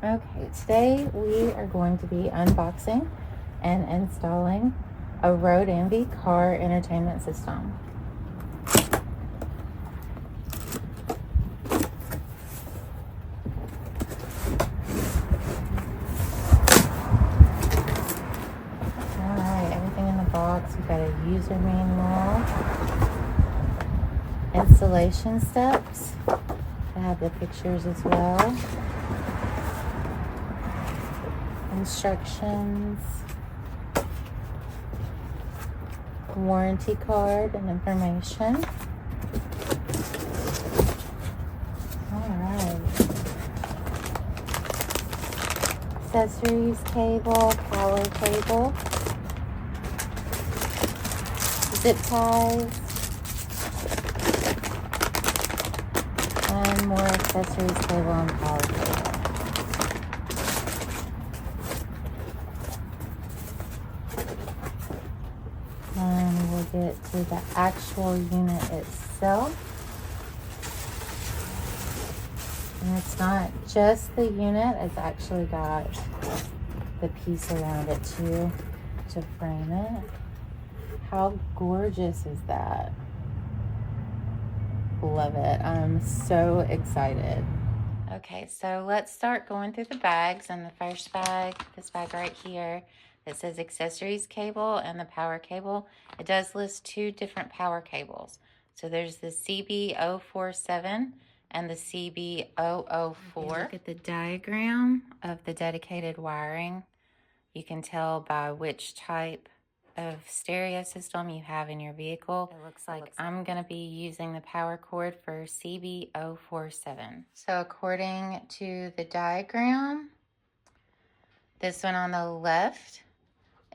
Okay, today we are going to be unboxing and installing a Roadanvi car entertainment system. Alright, everything in the box. We've got a user manual, installation steps. I have the pictures as well. Instructions, warranty card and information. Alright. Accessories cable, power cable, zip ties, and more accessories cable and power cable. And we'll get to the actual unit itself. And it's not just the unit, it's actually got the piece around it too to frame it. How gorgeous is that? Love it. I'm so excited. Okay, so let's start going through the bags. And the first bag, this bag right here, it says accessories cable and the power cable. It does list two different power cables. So there's the CB047 and the CB004. Look at the diagram of the dedicated wiring. You can tell by which type of stereo system you have in your vehicle. It looks like I'm going to be using the power cord for CB047. So according to the diagram, this one on the left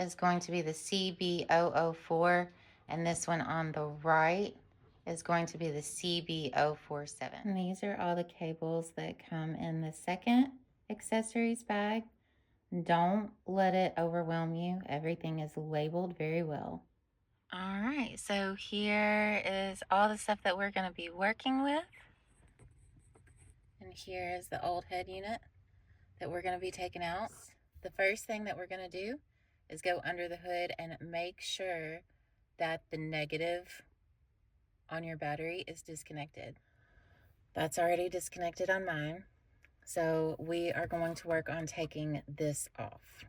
is going to be the CB004, and this one on the right is going to be the CB047. And these are all the cables that come in the second accessories bag. Don't let it overwhelm you. Everything is labeled very well. All right, so here is all the stuff that we're going to be working with. And here is the old head unit that we're going to be taking out. The first thing that we're going to do is go under the hood and make sure that the negative on your battery is disconnected. That's already disconnected on mine. So we are going to work on taking this off.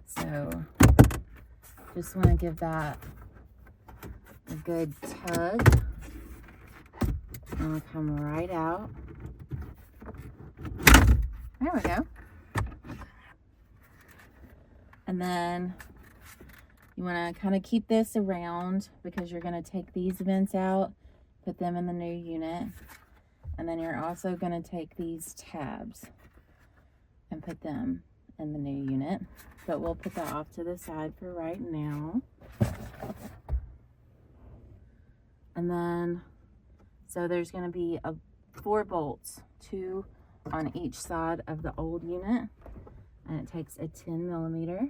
So just want to give that a good tug. And we'll come right out. There we go. And then you want to kind of keep this around because you're going to take these vents out, put them in the new unit. And then you're also going to take these tabs and put them in the new unit. But we'll put that off to the side for right now. And then, so there's going to be 4 bolts, 2 on each side of the old unit. And it takes a 10 millimeter.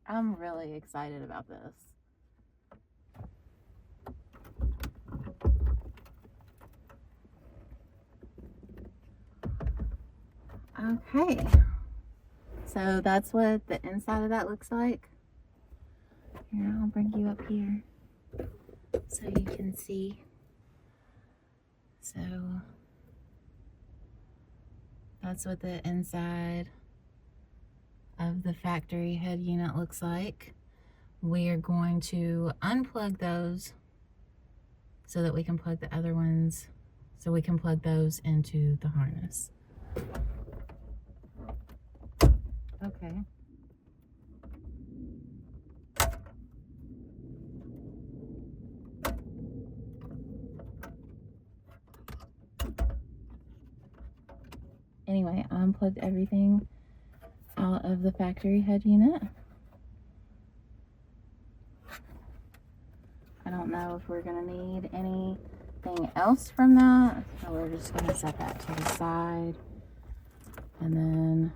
I'm really excited about this. Okay, so that's what the inside of that looks like. Here, I'll bring you up here so you can see. So that's what the inside of the factory head unit looks like. We are going to unplug those so that we can plug the other ones, so we can plug those into the harness. Okay. Anyway, I unplugged everything out of the factory head unit. I don't know if we're gonna need anything else from that, so we're just gonna set that to the side. And then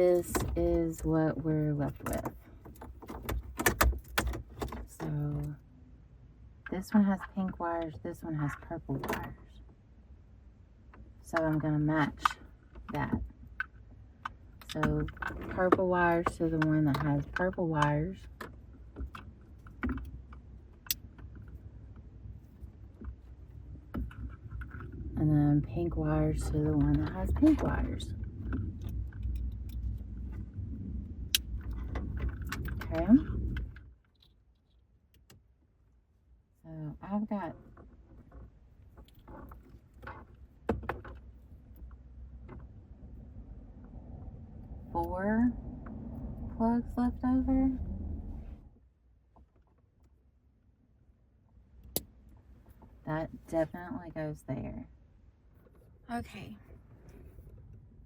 this is what we're left with. So this one has pink wires, this one has purple wires. So I'm going to match that. So purple wires to the one that has purple wires. And then pink wires to the one that has pink wires. Okay. So I've got 4 plugs left over. That definitely goes there. Okay.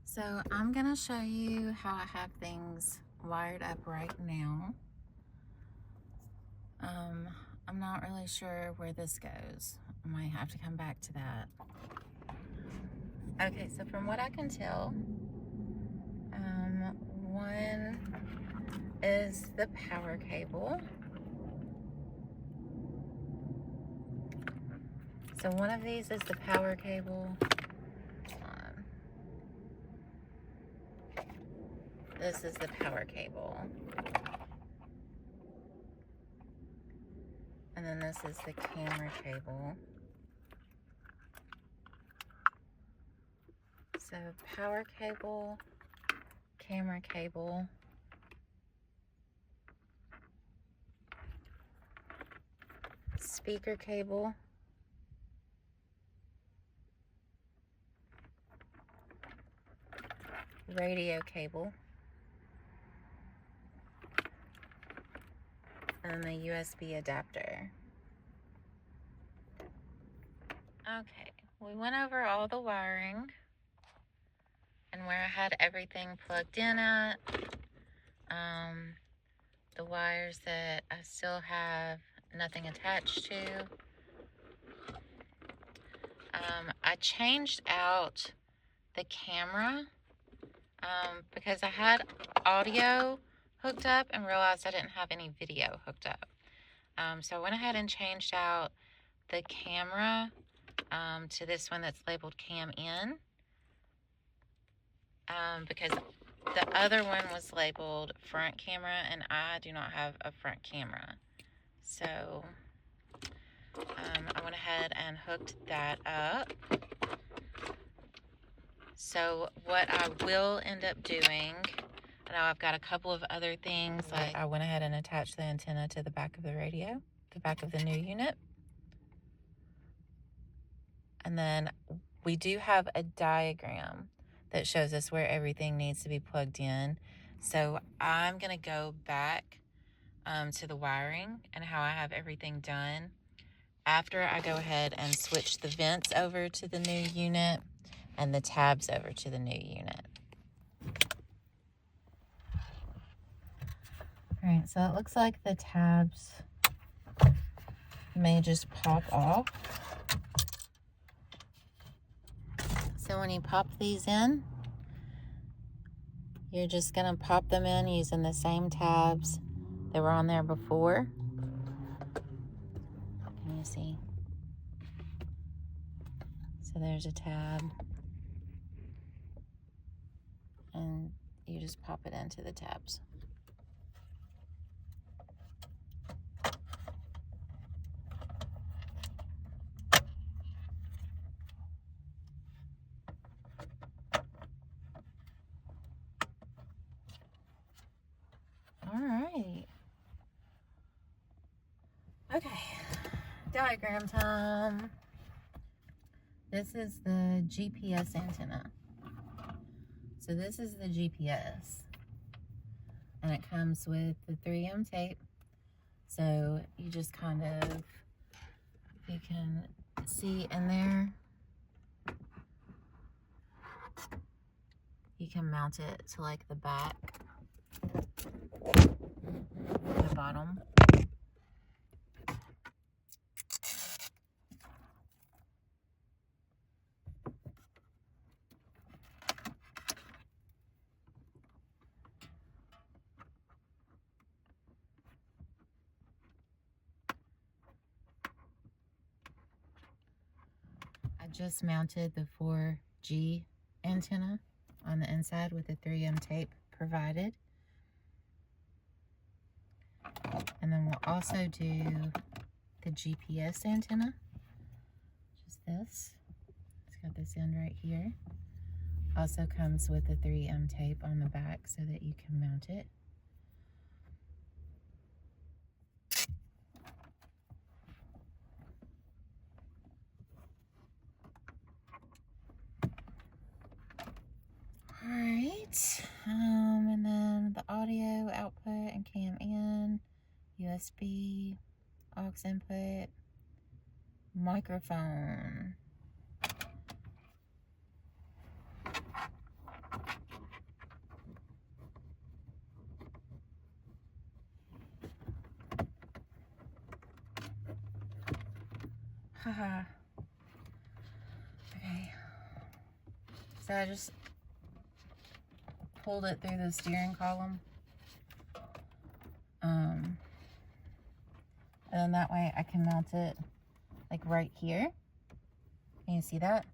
So I'm going to show you how I have things wired up right now. I'm not really sure where this goes. I might have to come back to that. Okay, so from what I can tell, one is the power cable. So one of these is the power cable. This is the power cable. And then this is the camera cable. So power cable, camera cable, speaker cable, radio cable, and the USB adapter. Okay, we went over all the wiring and where I had everything plugged in at. The wires that I still have nothing attached to. I changed out the camera because I had audio hooked up and realized I didn't have any video hooked up. So I went ahead and changed out the camera to this one that's labeled Cam In, because the other one was labeled front camera and I do not have a front camera. So I went ahead and hooked that up. So what I will end up doing, I know I've got a couple of other things, like I went ahead and attached the antenna to the back of the radio, the back of the new unit. And then we do have a diagram that shows us where everything needs to be plugged in. So I'm going to go back to the wiring and how I have everything done after I go ahead and switch the vents over to the new unit and the tabs over to the new unit. All right, so it looks like the tabs may just pop off. So when you pop these in, you're just gonna pop them in using the same tabs that were on there before. Can you see? So there's a tab. And you just pop it into the tabs. All right. Okay, diagram time. This is the GPS antenna. So this is the GPS. And it comes with the 3M tape. So you just kind of, you can see in there, you can mount it to like the back, the bottom. just mounted the 4G antenna on the inside with the 3M tape provided. And then we'll also do the GPS antenna, which is this. It's got this end right here. Also comes with the 3M tape on the back so that you can mount it. Alright, and then the audio output and cam in, USB, aux input, microphone. Haha. Okay. So I just pulled it through the steering column. And that way I can mount it like right here. Can you see that?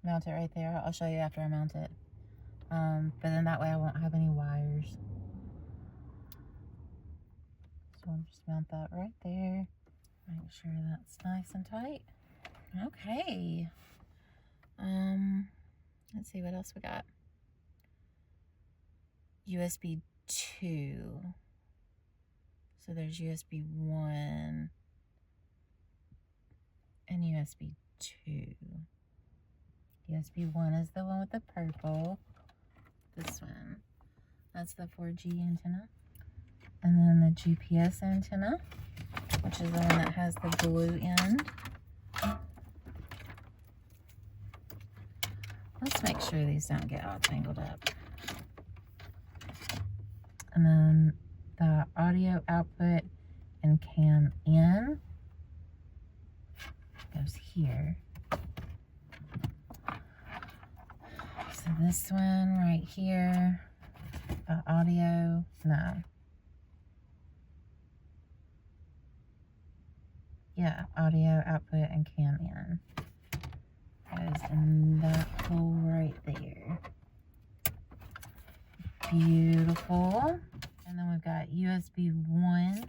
Mount it right there. I'll show you after I mount it. But then that way I won't have any wires. So I'll just mount that right there. Make sure that's nice and tight. Okay. Let's see what else we got. USB 2. So there's USB 1 and USB 2. USB 1 is the one with the purple. This one. That's the 4G antenna. And then the GPS antenna, which is the one that has the blue end. Let's make sure these don't get all tangled up. And then the audio output and cam in goes here. So this one right here, the audio, no. Yeah, audio output and cam in goes in that hole right there. Beautiful. And then we've got USB 1.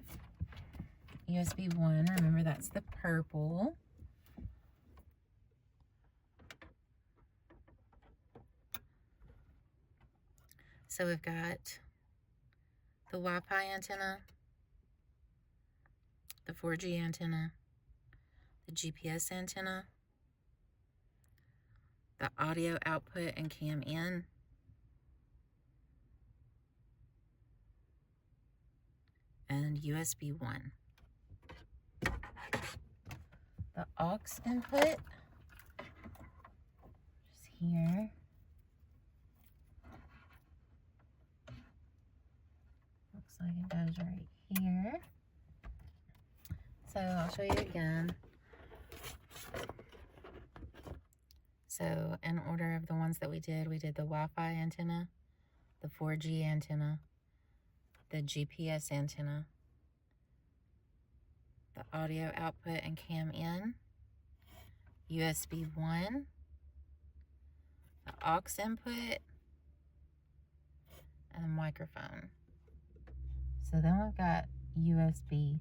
USB 1, remember that's the purple. So we've got the Wi-Fi antenna, the 4G antenna, the GPS antenna, the audio output and cam in, and USB 1. The aux input is here. Looks like it goes right here. So I'll show you again. So in order of the ones that we did the Wi-Fi antenna, the 4G antenna, the GPS antenna, the audio output and cam in, USB 1, the aux input, and a microphone. So then we've got USB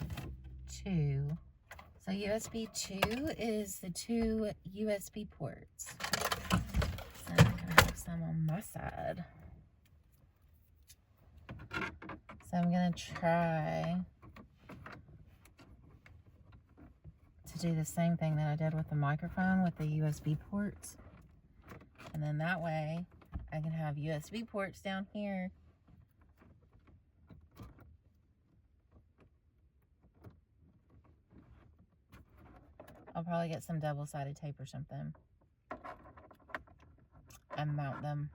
2. So USB 2 is the 2 USB ports. So I'm gonna have some on my side. So I'm gonna try to do the same thing that I did with the microphone with the USB ports. And then that way I can have USB ports down here. I'll probably get some double-sided tape or something and mount them.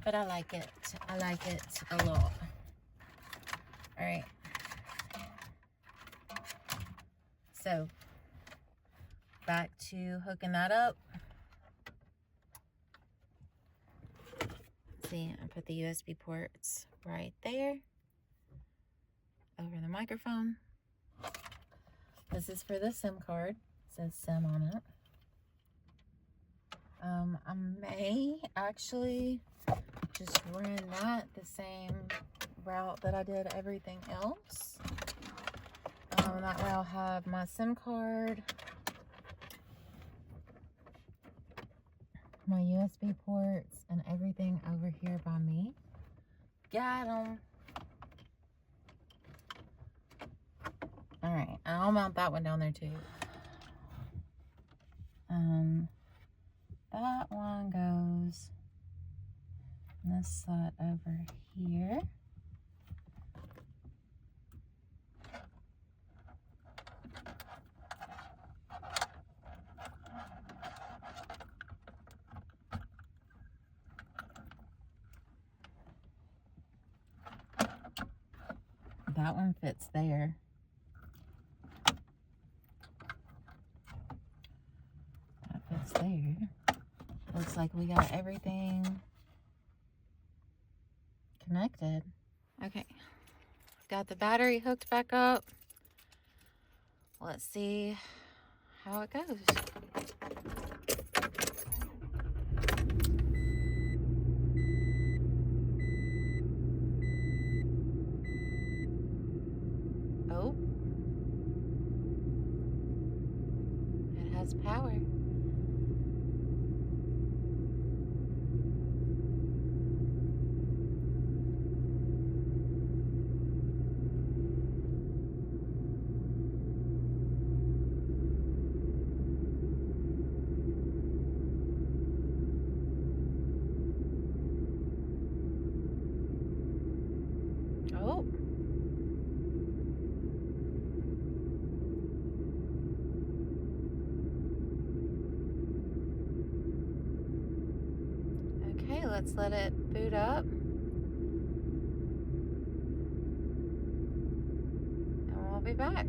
But I like it. I like it a lot. All right. So back to hooking that up. See, I put the USB ports right there over the microphone. This is for the SIM card. says sim on it. I may actually just run that the same route that I did everything else. That way I'll have my SIM card, my USB ports, and everything over here by me. Got 'em. Alright, I'll mount that one down there too. That one goes in this slot over here. That one fits there. That fits there. Looks like we got everything connected. Okay, got the battery hooked back up. Let's see how it goes. Oh, it has power. Oh. Okay, let's let it boot up. And we'll be back.